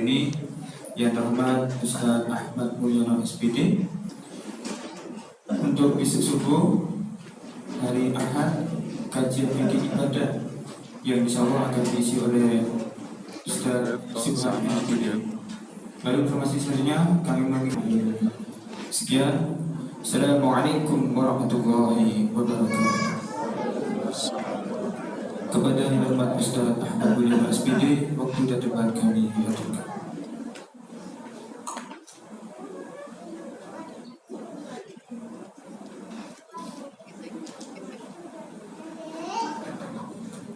hari ini, yang terhormat Ustaz Ahmad Mulyono SPD, untuk besok subuh hari Ahad kajian fikih ibadah yang insyaallah akan diisi oleh Ustaz Subhan SPD. Lalu informasi selanjutnya kami mengirim. Sekian. Assalamualaikum warahmatullahi wabarakatuh. Kepada yang hormat Ustaz Ahmad Mulyono SPD, waktu dan tempat kami haturkan.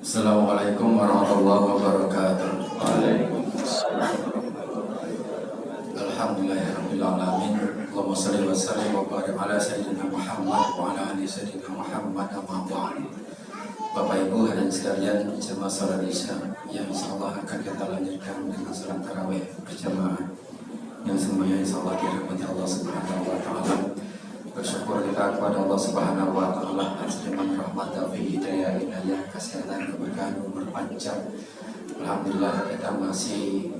Assalamualaikum warahmatullahi wabarakatuh. Alhamdulillahirabbil alamin. Allahumma shalli wa sallim wa barik ala sayyidina Muhammad wa ala ali sayyidina Muhammad amma ba'd. Bapak Ibu hadirin sekalian, jemaah salat Isya yang insyaallah akan kita lanjutkan dengan salat tarawih berjamaah yang semuanya insyaallah dirahmati Allah Subhanahu wa taala. Bersyukur kita kepada Allah Subhanahu wa taala atas limpahan rahmat, taufik, hidayah, inayah, kesehatan, keberkahan, umur panjang. Alhamdulillah kita masih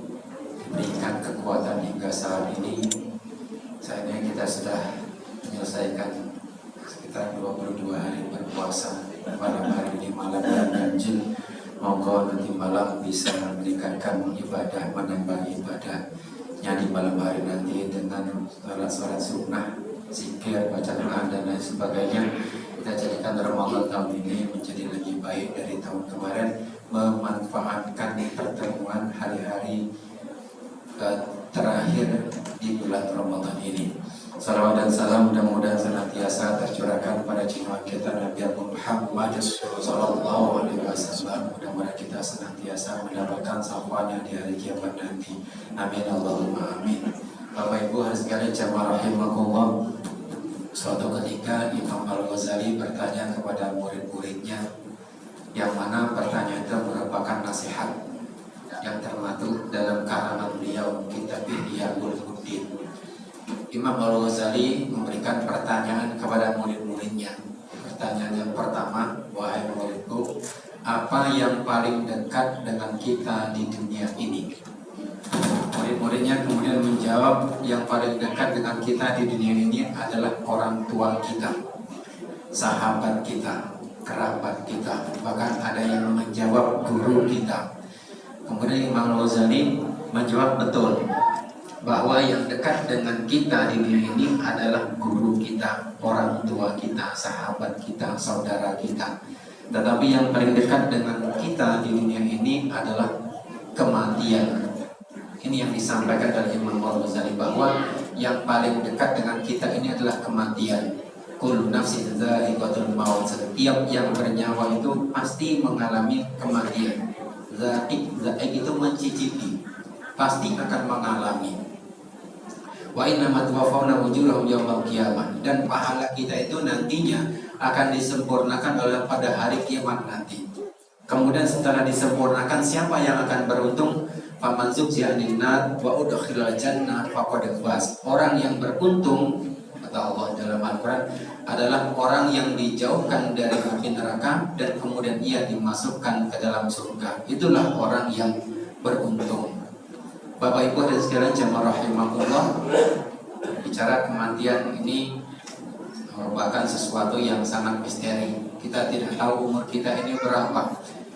diberikan kekuatan hingga saat ini. Sayangnya kita sudah menyelesaikan sekitar 22 hari berpuasa. Malam hari ini malam yang ganjil. Moga nanti malam bisa meningkatkan ibadah, menambah ibadahnya di malam hari nanti dengan salat sunnah, zikir, baca doa dan lain sebagainya. Kita jadikan Ramadan tahun ini menjadi lebih baik dari tahun kemarin, memanfaatkan pertemuan hari-hari terakhir di bulan Ramadan ini. Salawat dan salam mudah-mudahan senantiasa tercurahkan pada junjungan kita Nabi Muhammad sallallahu alaihi wasallam. Mudah-mudahan kita senantiasa mendapatkan syafaatnya di hari kiamat nanti. Amin Allahumma amin. Bapak Ibu hadirin sekalian jamaah rahimakumullah. Suatu ketika Imam Al-Ghazali bertanya kepada murid-muridnya, yang mana pertanyaan itu merupakan nasihat yang termaktub dalam karangan beliau kitab Ihya Ulumuddin. Imam Al-Ghazali memberikan pertanyaan kepada murid-muridnya. Pertanyaan yang pertama, wahai muridku, apa yang paling dekat dengan kita di dunia ini? Murid-muridnya kemudian menjawab, yang paling dekat dengan kita di dunia ini adalah orang tua kita, sahabat kita, kerabat kita, bahkan ada yang menjawab guru kita. Kemudian Imam Al-Ghazali menjawab, betul, bahwa yang dekat dengan kita di dunia ini adalah guru kita, orang tua kita, sahabat kita, saudara kita. Tetapi yang paling dekat dengan kita di dunia ini adalah kematian. Ini yang disampaikan oleh Imam Al-Ghazali, bahwa yang paling dekat dengan kita ini adalah kematian. Kullu nafsin dha'iqatul maut. Setiap yang bernyawa itu pasti mengalami kematian. Dha'iq itu mencicipi, pasti akan mengalami. Wa innamat tuwaffawna ujurahum yaumal qiyamah. Dan pahala kita itu nantinya akan disempurnakan oleh pada hari kiamat nanti. Kemudian setelah disempurnakan, siapa yang akan beruntung? Faman zuhziha 'anil nar wa udkhilal jannah faqad faz. Orang yang beruntung, kata Allah dalam Al-Qur'an, adalah orang yang dijauhkan dari api neraka dan kemudian ia dimasukkan ke dalam surga. Itulah orang yang beruntung. Bapak Ibu dan sekalian jamaah rahimakumullah, bicara kematian ini merupakan sesuatu yang sangat misteri. Kita tidak tahu umur kita ini berapa.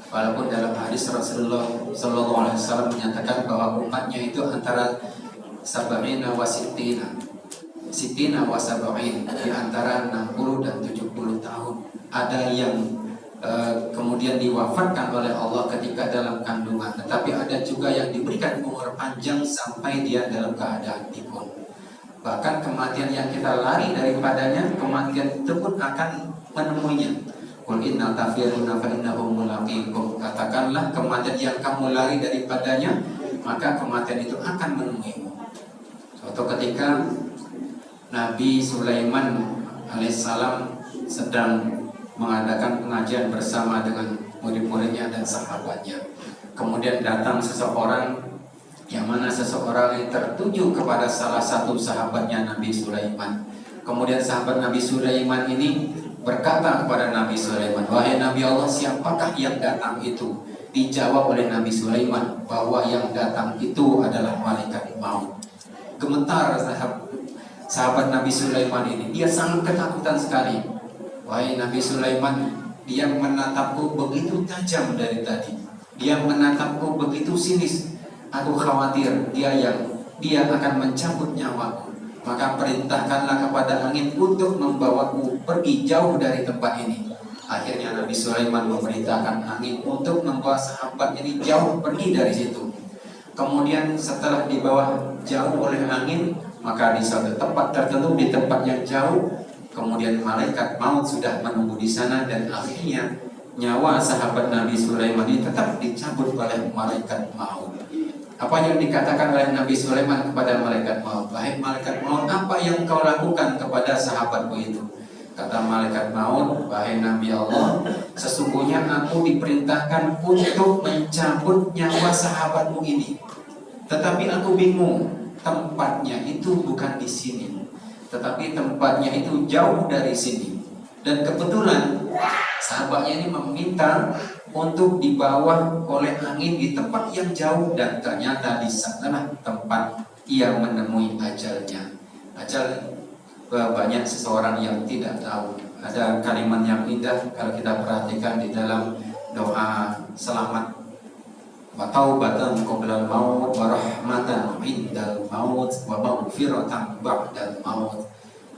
Walaupun dalam hadis Rasulullah sallallahu alaihi wasallam menyatakan bahwa umatnya itu antara sab'ina wa sittina wa sab'in, di antara 60 dan 70 tahun. Ada yang kemudian diwafatkan oleh Allah ketika dalam kandungan, tetapi ada juga yang diberikan umur panjang sampai dia dalam keadaan pikun. Bahkan kematian yang kita lari daripadanya, kematian itu pun akan menemuinya. Qul inna tafiruna fa innahum mulaqikum. Katakanlah, kematian yang kamu lari daripadanya, maka kematian itu akan menemuimu. Suatu ketika Nabi Sulaiman alaihissalam sedang mengadakan pengajian bersama dengan murid-muridnya dan sahabatnya. Kemudian datang seseorang, yang mana seseorang yang tertuju kepada salah satu sahabatnya Nabi Sulaiman. Kemudian sahabat Nabi Sulaiman ini berkata kepada Nabi Sulaiman, wahai Nabi Allah, siapakah yang datang itu? dijawab oleh Nabi Sulaiman bahwa yang datang itu adalah malaikat maut. Gemetar sahabat Nabi Sulaiman ini, dia sangat ketakutan sekali. Wahai Nabi Sulaiman, dia menatapku begitu tajam dari tadi, dia menatapku begitu sinis. Aku khawatir dia akan mencabut nyawaku. Maka perintahkanlah kepada angin untuk membawaku pergi jauh dari tempat ini. Akhirnya Nabi Sulaiman memerintahkan angin untuk membawa sahabat ini jauh pergi dari situ. Kemudian setelah dibawa jauh oleh angin, maka di suatu tempat tertentu, di tempat yang jauh, kemudian malaikat maut sudah menunggu di sana, dan akhirnya nyawa sahabat Nabi Sulaiman ini tetap dicabut oleh malaikat maut. Apa yang dikatakan oleh Nabi Sulaiman kepada malaikat maut? Wahai malaikat maut, apa yang kau lakukan kepada sahabatku itu? Kata malaikat maut, wahai Nabi Allah, sesungguhnya aku diperintahkan untuk mencabut nyawa sahabatmu ini. Tetapi aku bingung, tempatnya itu bukan di sini, tetapi tempatnya itu jauh dari sini. Dan kebetulan sahabatnya ini meminta untuk dibawa oleh angin di tempat yang jauh, dan ternyata di sanalah tempat ia menemui ajalnya. Ajal banyak seseorang yang tidak tahu. Ada kalimat yang indah kalau kita perhatikan di dalam doa selamat, wa taubatan qoblal maut wa rahmatan indal maut wa maghfiratan ba'dal maut.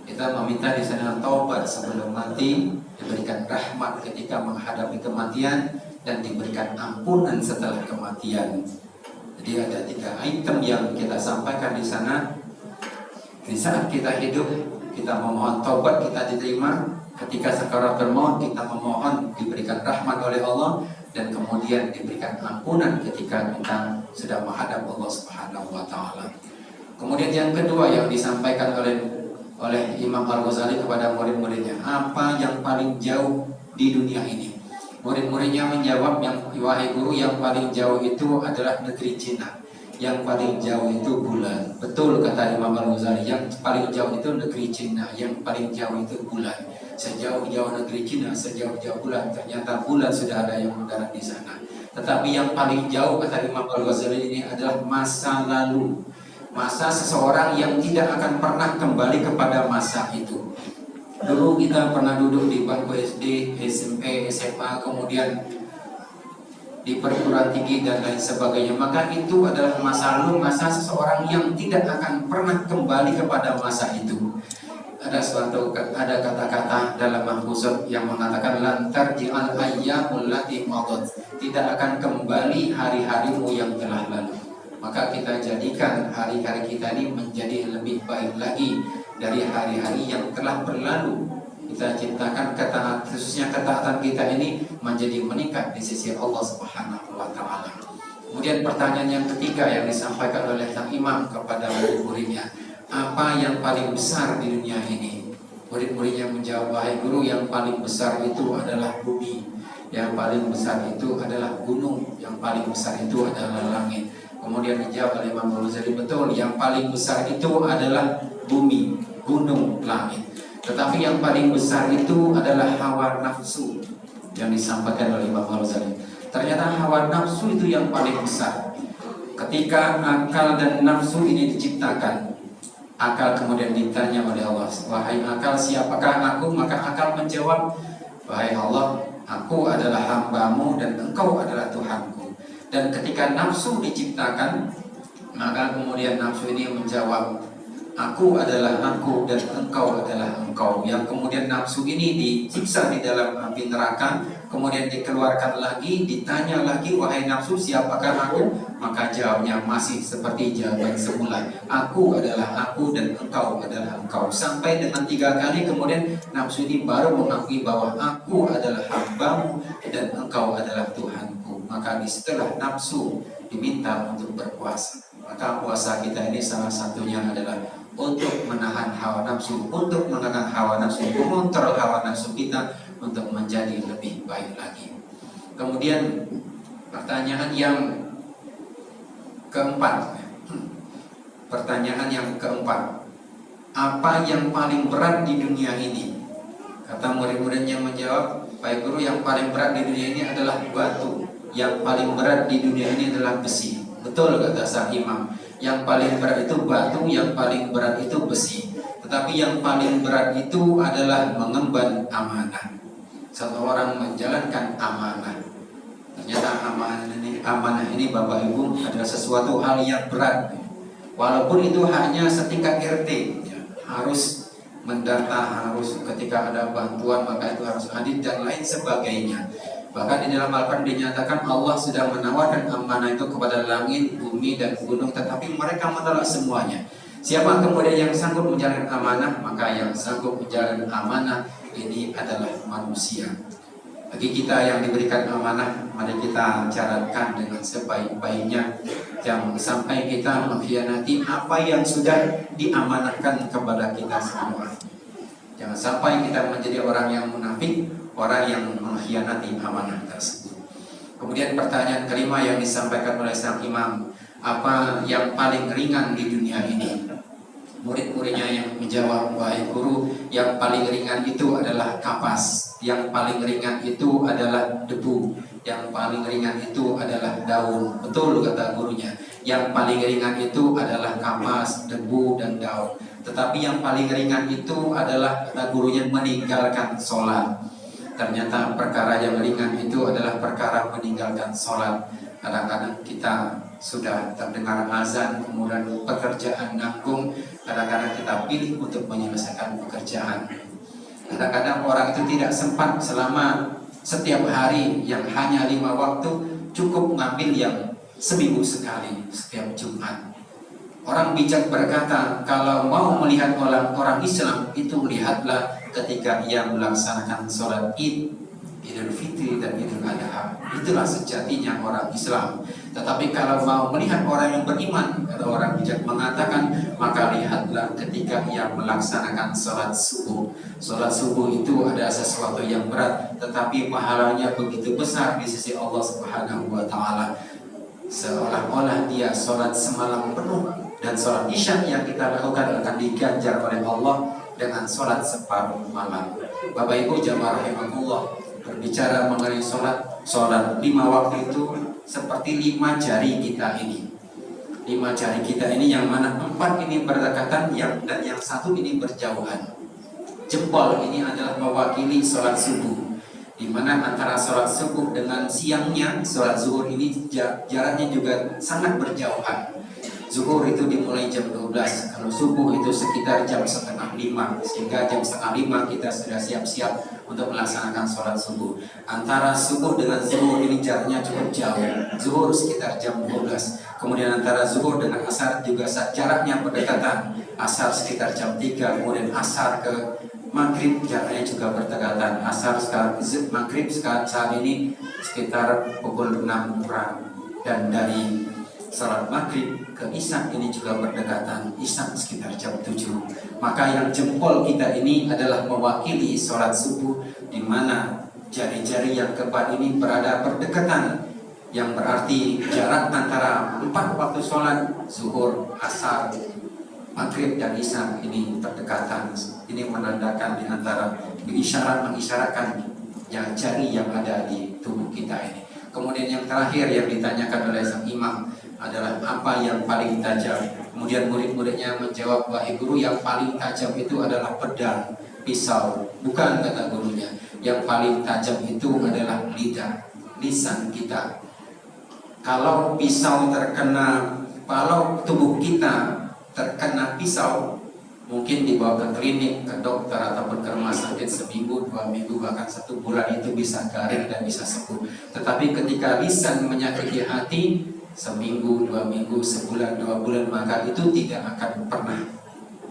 Kita meminta di sana taubat sebelum mati, diberikan rahmat ketika menghadapi kematian, dan diberikan ampunan setelah kematian. Jadi ada 3 item yang kita sampaikan di sana. Di saat kita hidup, kita memohon taubat, kita diterima. Ketika sakaratul maut, kita memohon diberikan rahmat oleh Allah, dan kemudian diberikan ampunan ketika kita sudah menghadap Allah Subhanahu wa taala. Kemudian yang kedua yang disampaikan oleh Imam Al-Ghazali kepada murid-muridnya, apa yang paling jauh di dunia ini? Murid-muridnya menjawab, wahai guru, yang paling jauh itu adalah negeri Cina. Yang paling jauh itu bulan. Betul kata Imam Al-Ghazali, yang paling jauh itu negeri Cina, yang paling jauh itu bulan. Sejauh-jauh negeri Cina, sejauh-jauh bulan, ternyata bulan sudah ada yang mendarat di sana. Tetapi yang paling jauh kata Imam Al-Ghazali ini adalah masa lalu. Masa seseorang yang tidak akan pernah kembali kepada masa itu. Dulu kita pernah duduk di bangku SD, SMP, SMA, kemudian di perguruan tinggi dan lain sebagainya. Maka itu adalah masa lalu, masa seseorang yang tidak akan pernah kembali kepada masa itu. Ada kata-kata dalam mahfuzat yang mengatakan lantar ji'al ayyamul lati madat, tidak akan kembali hari-harimu yang telah lalu. Maka kita jadikan hari-hari kita ini menjadi lebih baik lagi dari hari-hari yang telah berlalu. Kita ciptakan khususnya ketaatan kita ini menjadi meningkat di sisi Allah Subhanahu wa taala. Kemudian pertanyaan yang ketiga yang disampaikan oleh sang imam kepada murid-muridnya, apa yang paling besar di dunia ini? Murid-muridnya menjawab, wahai guru, yang paling besar itu adalah bumi, yang paling besar itu adalah gunung, yang paling besar itu adalah langit. Kemudian dijawab oleh Imam Al-Ghazali, betul, yang paling besar itu adalah bumi, gunung, langit. Tetapi yang paling besar itu adalah hawa nafsu yang disampaikan oleh Imam Al-Ghazali. Ternyata hawa nafsu itu yang paling besar. Ketika akal dan nafsu ini diciptakan, akal kemudian ditanya oleh Allah, wahai akal, siapakah aku? Maka akal menjawab, wahai Allah, aku adalah hambamu dan engkau adalah Tuhanku. Dan ketika nafsu diciptakan, maka kemudian nafsu ini menjawab, aku adalah aku dan engkau adalah engkau. Yang kemudian nafsu ini disiksa di dalam api neraka, kemudian dikeluarkan lagi, ditanya lagi, wahai nafsu, siapakah aku? Maka jawabnya masih seperti jawaban semula, aku adalah aku dan engkau adalah engkau. Sampai dengan 3 kali kemudian nafsu ini baru mengakui bahwa aku adalah hambamu dan engkau adalah Tuhanku. Maka setelah nafsu diminta untuk berpuasa. Maka puasa kita ini salah satunya adalah untuk menahan hawa nafsu, untuk menekan hawa nafsu, mengontrol hawa nafsu kita untuk menjadi lebih baik lagi. Kemudian pertanyaan yang keempat, apa yang paling berat di dunia ini? Kata murid-muridnya menjawab, baik guru, yang paling berat di dunia ini adalah batu. yang paling berat di dunia ini adalah besi. Betul kata sang imam. Yang paling berat itu batu, yang paling berat itu besi. Tetapi yang paling berat itu adalah mengemban amanah. Satu orang menjalankan amanah. Ternyata amanah ini Bapak Ibu adalah sesuatu hal yang berat. Walaupun itu hanya setingkat RT, ya, harus mendata, harus ketika ada bantuan maka itu harus hadir dan lain sebagainya. Bahkan di dalam Al-Quran dinyatakan Allah sudah menawarkan amanah itu kepada langit, bumi dan gunung, tetapi mereka menolak semuanya. Siapa kemudian yang sanggup menjalankan amanah? Maka yang sanggup menjalankan amanah ini adalah manusia. Bagi kita yang diberikan amanah, mari kita jalankan dengan sebaik-baiknya. Jangan sampai kita mengkhianati apa yang sudah diamanahkan kepada kita semua. Jangan sampai kita menjadi orang yang munafik, orang yang mengkhianati amanah tersebut. Kemudian pertanyaan kelima yang disampaikan oleh sang imam, apa yang paling ringan di dunia ini? Murid-muridnya yang menjawab, wahai guru, yang paling ringan itu adalah kapas, yang paling ringan itu adalah debu, yang paling ringan itu adalah daun. Betul kata gurunya, yang paling ringan itu adalah kapas, debu dan daun. Tetapi yang paling ringan itu adalah, kata gurunya, meninggalkan sholat. Ternyata perkara yang ringan itu adalah perkara meninggalkan sholat. Kadang-kadang kita sudah terdengar azan, kemudian pekerjaan nanggung, kadang-kadang kita pilih untuk menyelesaikan pekerjaan. Kadang-kadang orang itu tidak sempat selama setiap hari yang hanya 5 waktu, cukup mengambil yang seminggu sekali setiap Jumat. Orang bijak berkata, kalau mau melihat orang Islam itu lihatlah ketika ia melaksanakan sholat Id, Idul Fitri dan Idul Adha. Itulah sejatinya orang Islam. Tetapi kalau mau melihat orang yang beriman, kalau orang bijak mengatakan, maka lihatlah ketika ia melaksanakan sholat subuh. Sholat subuh itu adalah sesuatu yang berat, tetapi pahalanya begitu besar di sisi Allah Subhanahu wa Ta'ala. Seolah-olah dia sholat semalam penuh, dan sholat isya yang kita lakukan akan diganjar oleh Allah dengan sholat separuh malam. Bapak Ibu jamaah rahimahullah, berbicara mengenai sholat 5 waktu itu seperti 5 jari kita ini. 5 jari kita ini yang mana 4 ini berdekatan, dan yang 1 ini berjauhan. Jempol ini adalah mewakili sholat subuh, di mana antara sholat subuh dengan siangnya sholat zuhur ini jaraknya juga sangat berjauhan. Zuhur itu dimulai jam 12, kalau subuh itu sekitar jam 4:30, sehingga jam 4:30 kita sudah siap-siap untuk melaksanakan sholat subuh. Antara subuh dengan zuhur ini jaraknya cukup jauh. Zuhur sekitar jam 12, kemudian antara zuhur dengan asar juga jaraknya berdekatan. Asar sekitar jam 3, kemudian asar ke maghrib jaraknya juga berdekatan. Asar sekarang, maghrib sekarang saat ini sekitar pukul 6 kurang, dan dari salat maghrib ke isya ini juga berdekatan, isya sekitar jam 7. Maka yang jempol kita ini adalah mewakili salat subuh, di mana jari-jari yang keempat ini berada berdekatan, yang berarti jarak antara 4 waktu salat zuhur, asar, maghrib dan isya ini berdekatan. Ini menandakan di antara mengisyaratkan yang jari yang ada di tubuh kita ini. Kemudian yang terakhir yang ditanyakan oleh sang imam adalah apa yang paling tajam. Kemudian murid-muridnya menjawab, wahai guru, yang paling tajam itu adalah pedang, pisau. Bukan, kata gurunya, yang paling tajam itu adalah lidah, lisan kita. Kalau tubuh kita terkena pisau, mungkin dibawa ke klinik, ke dokter ataupun ke rumah sakit seminggu, 2 minggu, bahkan 1 bulan itu bisa garing dan bisa sembuh. Tetapi ketika lisan menyakiti hati, seminggu, 2 minggu, sebulan, 2 bulan, maka itu tidak akan pernah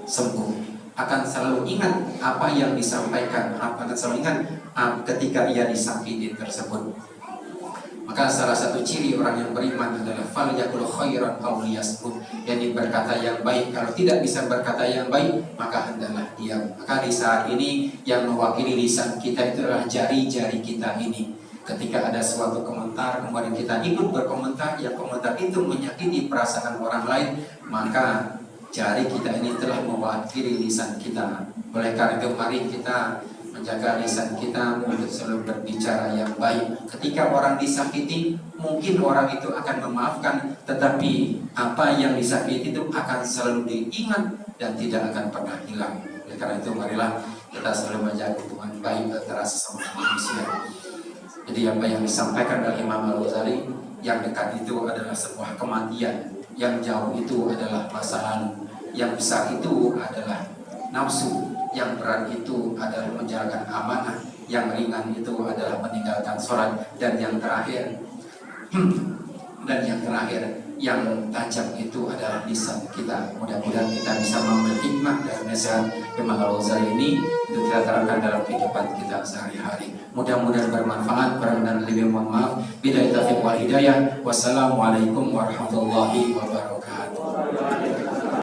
sembuh. Akan selalu ingat apa yang disampaikan, akan selalu ingat ketika ia disakiti tersebut. Maka salah satu ciri orang yang beriman adalah falyaqul khairan aw liyasmut, yang berkata yang baik. Kalau tidak bisa berkata yang baik, maka hendaklah diam. Maka di saat ini yang mewakili lisan kita itu adalah jari-jari kita ini. Ketika ada suatu komentar, kemudian kita ikut berkomentar, yang komentar itu menyakiti perasaan orang lain, maka jari kita ini telah mewakili lisan kita. Oleh karena itu mari kita menjaga lisan kita untuk selalu berbicara yang baik. Ketika orang disakiti, mungkin orang itu akan memaafkan, tetapi apa yang disakiti itu akan selalu diingat dan tidak akan pernah hilang. Oleh karena itu, marilah kita selalu menjaga hubungan baik antara sesama manusia. Jadi apa yang disampaikan oleh Imam Al-Ghazali, yang dekat itu adalah sebuah kematian, yang jauh itu adalah masa lalu, yang besar itu adalah nafsu, yang berat itu adalah menjalankan amanah, yang ringan itu adalah meninggalkan sholat, dan yang terakhir yang tajam itu adalah lisan kita. Mudah-mudahan kita bisa mengambil hikmah dari nasihat Imam Al-Ghazali ini untuk kita terapkan dalam kehidupan kita sehari-hari. Mudah-mudahan bermanfaat. Kurang dan lebih mohon maaf. Billahi taufiq wal hidayah. Wassalamualaikum warahmatullahi wabarakatuh.